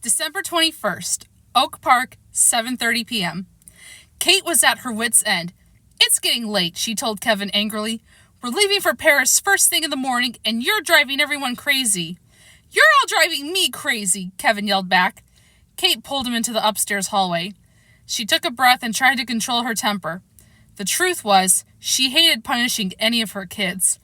December 21st, Oak Park, 7:30 p.m. Kate was at her wit's end. "It's getting late," she told Kevin angrily. "We're leaving for Paris first thing in the morning, and you're driving everyone crazy." "You're all driving me crazy," Kevin yelled back. Kate pulled him into the upstairs hallway. She took a breath and tried to control her temper. The truth was, she hated punishing any of her kids.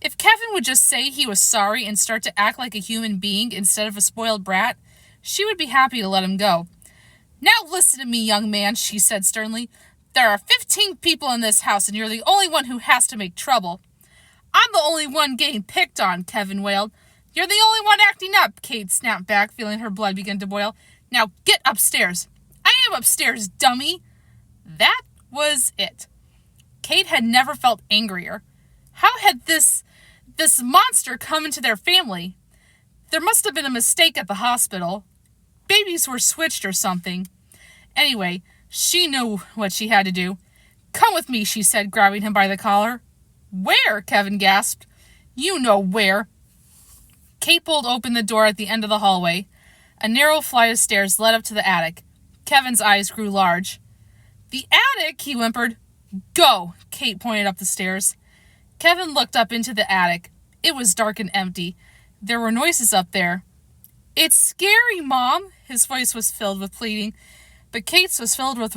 If Kevin would just say he was sorry and start to act like a human being instead of a spoiled brat, she would be happy to let him go. "Now listen to me, young man," she said sternly. "There are 15 people in this house, and you're the only one who has to make trouble." "I'm the only one getting picked on," Kevin wailed. "You're the only one acting up," Kate snapped back, feeling her blood begin to boil. "Now get upstairs." "I am upstairs, dummy." That was it. Kate had never felt angrier. How had this monster come into their family? There must have been a mistake at the hospital. Babies were switched or something. Anyway, she knew what she had to do. "Come with me," she said, grabbing him by the collar. "Where?" Kevin gasped. "You know where." Kate pulled open the door at the end of the hallway. A narrow flight of stairs led up to the attic. Kevin's eyes grew large. "The attic?" he whimpered. "Go," Kate pointed up the stairs. Kevin looked up into the attic. It was dark and empty. There were noises up there. "It's scary, Mom." His voice was filled with pleading, but Kate's was filled with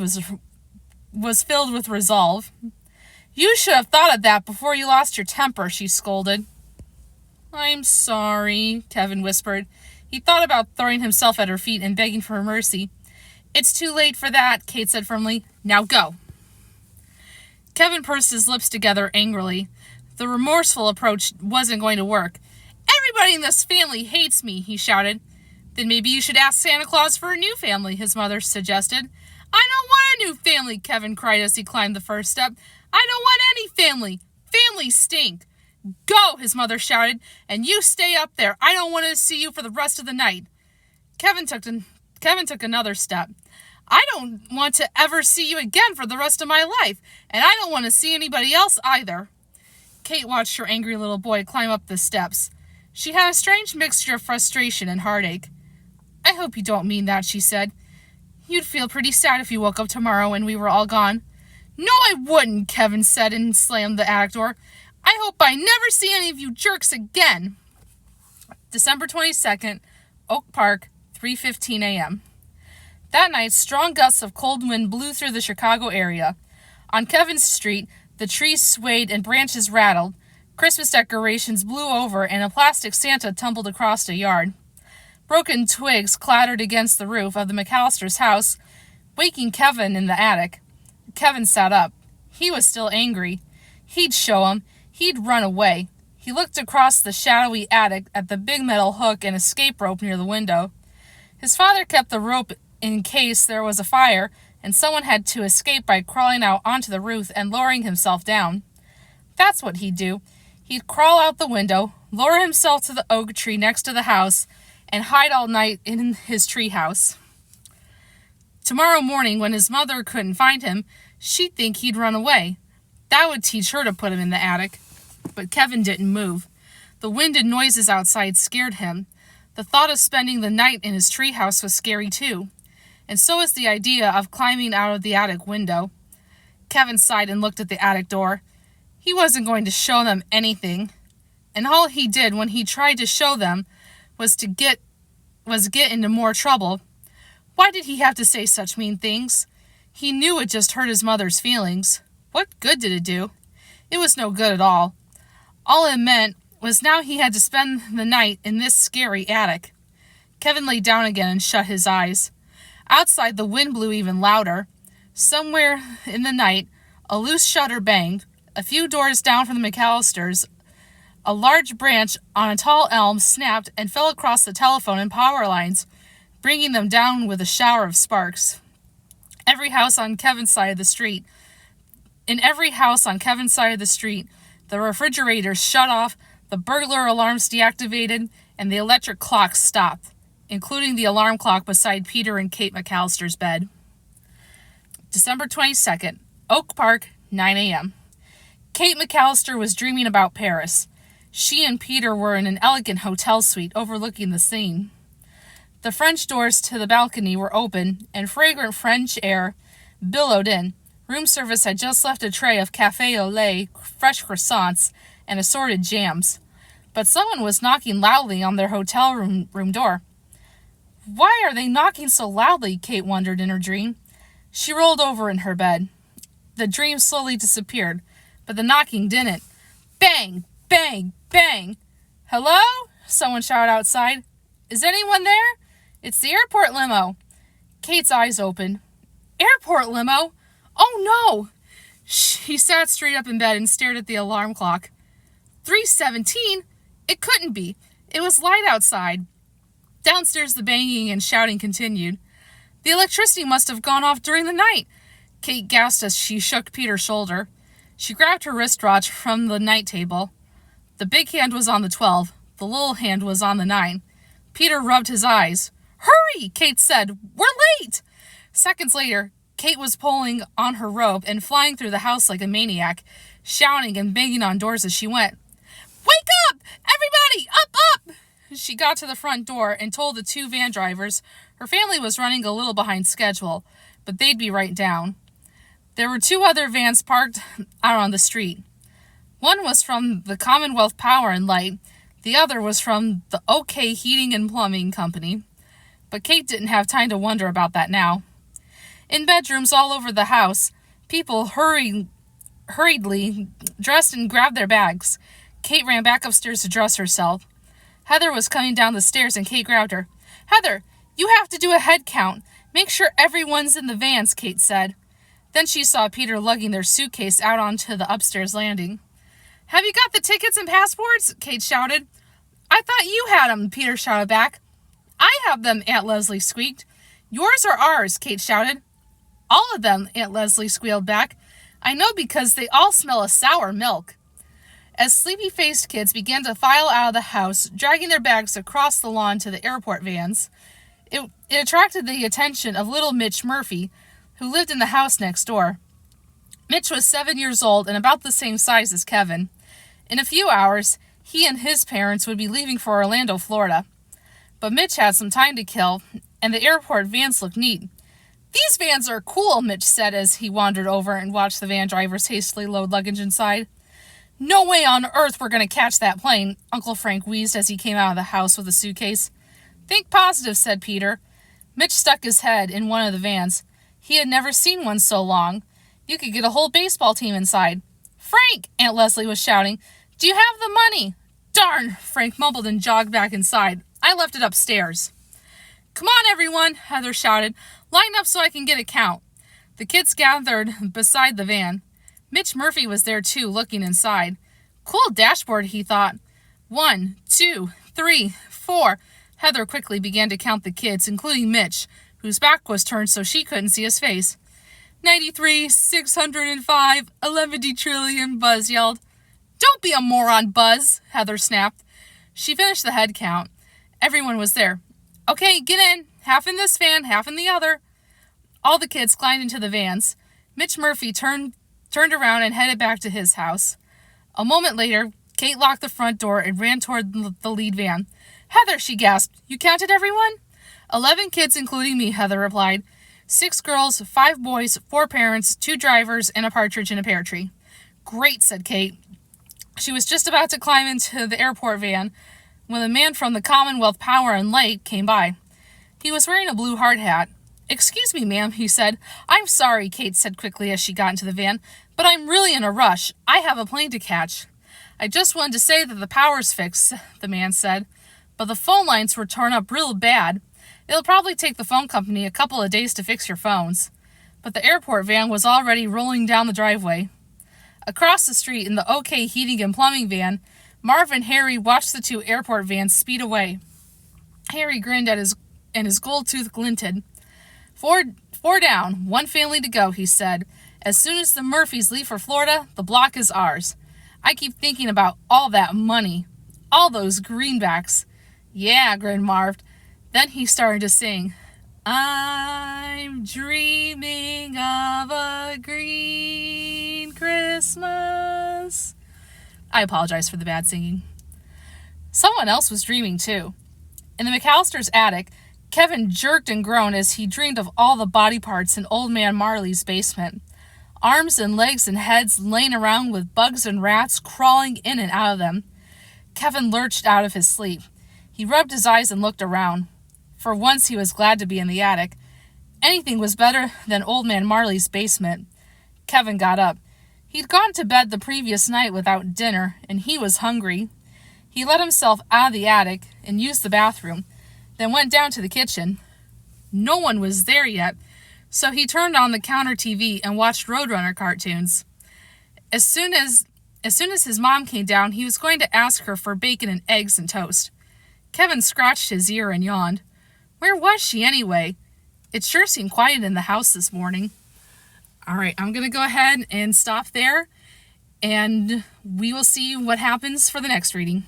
resolve. "You should have thought of that before you lost your temper," she scolded. "I'm sorry," Kevin whispered. He thought about throwing himself at her feet and begging for her mercy. "It's too late for that," Kate said firmly. "Now go." Kevin pursed his lips together angrily. The remorseful approach wasn't going to work. "Everybody in this family hates me," he shouted. "Then maybe you should ask Santa Claus for a new family," his mother suggested. "I don't want a new family," Kevin cried as he climbed the first step. "I don't want any family. Families stink." "Go," his mother shouted, "and you stay up there. I don't want to see you for the rest of the night." Kevin took another step. "I don't want to ever see you again for the rest of my life, and I don't want to see anybody else either." Kate watched her angry little boy climb up the steps. She had a strange mixture of frustration and heartache. "I hope you don't mean that," she said. "You'd feel pretty sad if you woke up tomorrow and we were all gone." "No, I wouldn't," Kevin said and slammed the attic door. "I hope I never see any of you jerks again." December 22nd, Oak Park, 3:15 a.m. That night, strong gusts of cold wind blew through the Chicago area. On Kevin's street, the trees swayed and branches rattled. Christmas decorations blew over, and a plastic Santa tumbled across the yard. Broken twigs clattered against the roof of the McAllister's house, waking Kevin in the attic. Kevin sat up. He was still angry. He'd show him. He'd run away. He looked across the shadowy attic at the big metal hook and escape rope near the window. His father kept the rope in case there was a fire and someone had to escape by crawling out onto the roof and lowering himself down. That's what he'd do. He'd crawl out the window, lower himself to the oak tree next to the house, and hide all night in his tree house. Tomorrow morning, when his mother couldn't find him, she'd think he'd run away. That would teach her to put him in the attic. But Kevin didn't move. The wind and noises outside scared him. The thought of spending the night in his treehouse was scary too. And so was the idea of climbing out of the attic window. Kevin sighed and looked at the attic door. He wasn't going to show them anything. And all he did when he tried to show them was get into more trouble. Why did he have to say such mean things? He knew it just hurt his mother's feelings. What good did it do? It was no good at all. All it meant was now he had to spend the night in this scary attic. Kevin lay down again and shut his eyes. Outside, the wind blew even louder. Somewhere in the night, a loose shutter banged. A few doors down from the McAllisters, a large branch on a tall elm snapped and fell across the telephone and power lines, bringing them down with a shower of sparks. In every house on Kevin's side of the street, the refrigerators shut off, the burglar alarms deactivated, and the electric clocks stopped, including the alarm clock beside Peter and Kate McAllister's bed. December 22nd, Oak Park, 9 a.m. Kate McAllister was dreaming about Paris. She and Peter were in an elegant hotel suite overlooking the Seine. The French doors to the balcony were open, and fragrant French air billowed in. Room service had just left a tray of café au lait, fresh croissants, and assorted jams. But someone was knocking loudly on their hotel room door. Why are they knocking so loudly? Kate wondered in her dream. She rolled over in her bed. The dream slowly disappeared, but the knocking didn't. Bang! Bang! Bang! Hello? Someone shouted outside. Is anyone there? It's the airport limo. Kate's eyes opened. Airport limo? Oh no! She sat straight up in bed and stared at the alarm clock. 3:17? It couldn't be. It was light outside. Downstairs the banging and shouting continued. The electricity must have gone off during the night. Kate gasped as she shook Peter's shoulder. She grabbed her wristwatch from the night table. The big hand was on the 12. The little hand was on the 9. Peter rubbed his eyes. Hurry, Kate said. We're late. Seconds later, Kate was pulling on her robe and flying through the house like a maniac, shouting and banging on doors as she went. Wake up! Everybody! Up, up! She got to the front door and told the 2 van drivers her family was running a little behind schedule, but they'd be right down. There were 2 other vans parked out on the street. One was from the Commonwealth Power and Light. The other was from the OK Heating and Plumbing Company. But Kate didn't have time to wonder about that now. In bedrooms all over the house, people hurriedly dressed and grabbed their bags. Kate ran back upstairs to dress herself. Heather was coming down the stairs and Kate grabbed her. Heather, you have to do a head count. Make sure everyone's in the vans, Kate said. Then she saw Peter lugging their suitcase out onto the upstairs landing. Have you got the tickets and passports? Kate shouted. I thought you had them, Peter shouted back. I have them, Aunt Leslie squeaked. Yours or ours? Kate shouted. All of them, Aunt Leslie squealed back. I know because they all smell of sour milk. As sleepy-faced kids began to file out of the house, dragging their bags across the lawn to the airport vans, it attracted the attention of little Mitch Murphy, who lived in the house next door. Mitch was 7 years old and about the same size as Kevin. In a few hours, he and his parents would be leaving for Orlando, Florida. But Mitch had some time to kill, and the airport vans looked neat. These vans are cool, Mitch said as he wandered over and watched the van drivers hastily load luggage inside. No way on earth we're going to catch that plane, Uncle Frank wheezed as he came out of the house with a suitcase. Think positive, said Peter. Mitch stuck his head in one of the vans. He had never seen one so long. You could get a whole baseball team inside. Frank, Aunt Leslie was shouting. Do you have the money? Darn, Frank mumbled and jogged back inside. I left it upstairs. Come on, everyone, Heather shouted. Line up so I can get a count. The kids gathered beside the van. Mitch Murphy was there too, looking inside. Cool dashboard, he thought. 1, 2, 3, 4. Heather quickly began to count the kids, including Mitch, whose back was turned so she couldn't see his face. 93, 605, 11 trillion, Buzz yelled. Don't be a moron, Buzz, Heather snapped. She finished the head count. Everyone was there. Okay, get in. Half in this van, half in the other. All the kids climbed into the vans. Mitch Murphy turned around and headed back to his house. A moment later, Kate locked the front door and ran toward the lead van. Heather, she gasped. You counted everyone? 11 kids, including me, Heather replied. 6 girls, 5 boys, 4 parents, 2 drivers, and a partridge in a pear tree. Great, said Kate. She was just about to climb into the airport van when a man from the Commonwealth Power and Light came by. He was wearing a blue hard hat. Excuse me, ma'am, he said. I'm sorry, Kate said quickly as she got into the van, but I'm really in a rush. I have a plane to catch. I just wanted to say that the power's fixed, the man said, but the phone lines were torn up real bad. It'll probably take the phone company a couple of days to fix your phones. But the airport van was already rolling down the driveway. Across the street in the OK Heating and Plumbing van, Marv and Harry watched the 2 airport vans speed away. Harry grinned and his gold tooth glinted. Four down, 1 family to go, he said. As soon as the Murphys leave for Florida, the block is ours. I keep thinking about all that money. All those greenbacks. Yeah, grinned Marv. Then he started to sing. I'm dreaming of a green Christmas. I apologize for the bad singing. Someone else was dreaming too. In the McAllister's attic, Kevin jerked and groaned as he dreamed of all the body parts in Old Man Marley's basement. Arms and legs and heads laying around with bugs and rats crawling in and out of them. Kevin lurched out of his sleep. He rubbed his eyes and looked around. For once he was glad to be in the attic. Anything was better than Old Man Marley's basement. Kevin got up. He'd gone to bed the previous night without dinner, and he was hungry. He let himself out of the attic and used the bathroom, then went down to the kitchen. No one was there yet, so he turned on the counter TV and watched Roadrunner cartoons. As soon as his mom came down, he was going to ask her for bacon and eggs and toast. Kevin scratched his ear and yawned. Where was she anyway? It sure seemed quiet in the house this morning. All right, I'm going to go ahead and stop there, and we will see what happens for the next reading.